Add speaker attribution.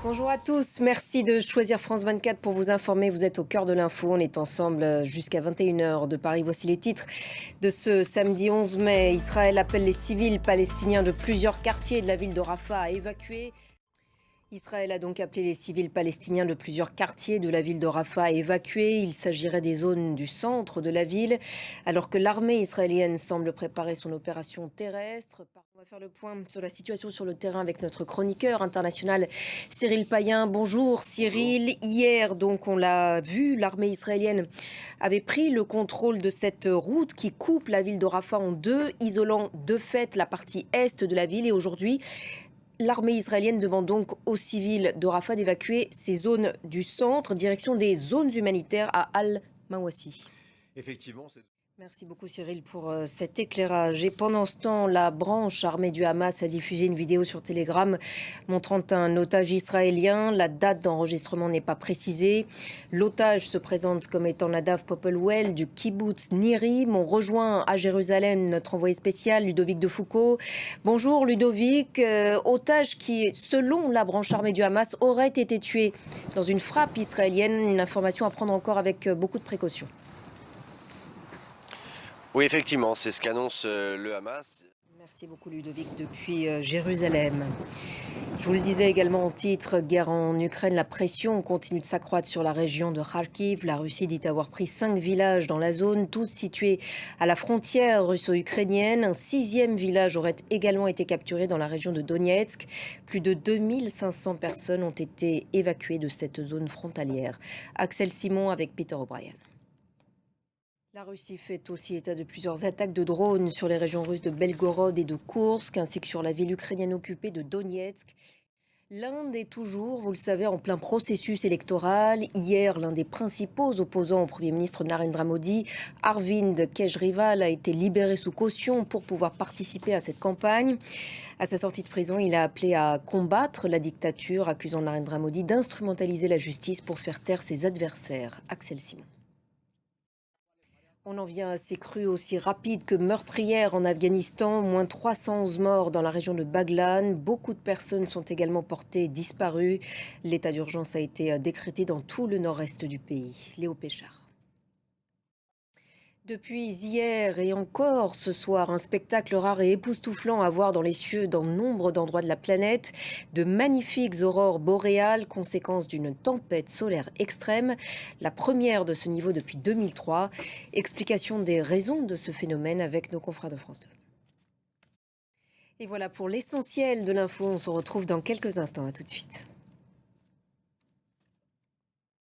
Speaker 1: Bonjour à tous, merci de choisir France 24 pour vous informer. Vous êtes au cœur de l'info, on est ensemble jusqu'à 21h de Paris. Voici les titres de ce samedi 11 mai. Israël appelle les civils palestiniens de plusieurs quartiers de la ville de Rafah à évacuer. Israël a donc appelé les civils palestiniens de plusieurs quartiers de la ville de Rafah à évacuer. Il s'agirait des zones du centre de la ville, alors que l'armée israélienne semble préparer son opération terrestre. On va faire le point sur la situation sur le terrain avec notre chroniqueur international Cyril Payen. Bonjour
Speaker 2: Bonjour.
Speaker 1: Cyril. Hier, donc, on l'a vu, l'armée israélienne avait pris le contrôle de cette route qui coupe la ville de Rafah en deux, isolant de fait la partie est de la ville. Et aujourd'hui, l'armée israélienne demande donc aux civils de Rafah d'évacuer ces zones du centre, direction des zones humanitaires à Al-Mawassi.
Speaker 2: Effectivement, c'est
Speaker 1: Merci beaucoup Cyril pour cet éclairage. Et pendant ce temps, la branche armée du Hamas a diffusé une vidéo sur Telegram montrant un otage israélien. La date d'enregistrement n'est pas précisée. L'otage se présente comme étant Nadav Popelwell du kibbutz Nirim. On rejoint à Jérusalem notre envoyé spécial Ludovic de Foucault. Bonjour Ludovic. Otage qui, selon la branche armée du Hamas, aurait été tué dans une frappe israélienne. Une information à prendre encore avec beaucoup de précautions.
Speaker 2: Oui, effectivement, c'est ce qu'annonce le Hamas.
Speaker 1: Merci beaucoup Ludovic depuis Jérusalem. Je vous le disais également en titre, guerre en Ukraine, la pression continue de s'accroître sur la région de Kharkiv. La Russie dit avoir pris 5 villages dans la zone, tous situés à la frontière russo-ukrainienne. Un 6e village aurait également été capturé dans la région de Donetsk. Plus de 2500 personnes ont été évacuées de cette zone frontalière. Axel Simon avec Peter O'Brien. La Russie fait aussi état de plusieurs attaques de drones sur les régions russes de Belgorod et de Koursk, ainsi que sur la ville ukrainienne occupée de Donetsk. L'Inde est toujours, vous le savez, en plein processus électoral. Hier, l'un des principaux opposants au Premier ministre Narendra Modi, Arvind Kejriwal, a été libéré sous caution pour pouvoir participer à cette campagne. À sa sortie de prison, il a appelé à combattre la dictature, accusant Narendra Modi d'instrumentaliser la justice pour faire taire ses adversaires. Axel Simon. On en vient à ces crues aussi rapides que meurtrières en Afghanistan. Moins 311 morts dans la région de Baghlan. Beaucoup de personnes sont également portées disparues. L'état d'urgence a été décrété dans tout le nord-est du pays. Léo Péchard. Depuis hier et encore ce soir, un spectacle rare et époustouflant à voir dans les cieux dans nombre d'endroits de la planète. De magnifiques aurores boréales, conséquence d'une tempête solaire extrême, la première de ce niveau depuis 2003. Explication des raisons de ce phénomène avec nos confrères de France 2. Et voilà pour l'essentiel de l'info, on se retrouve dans quelques instants, à tout de suite.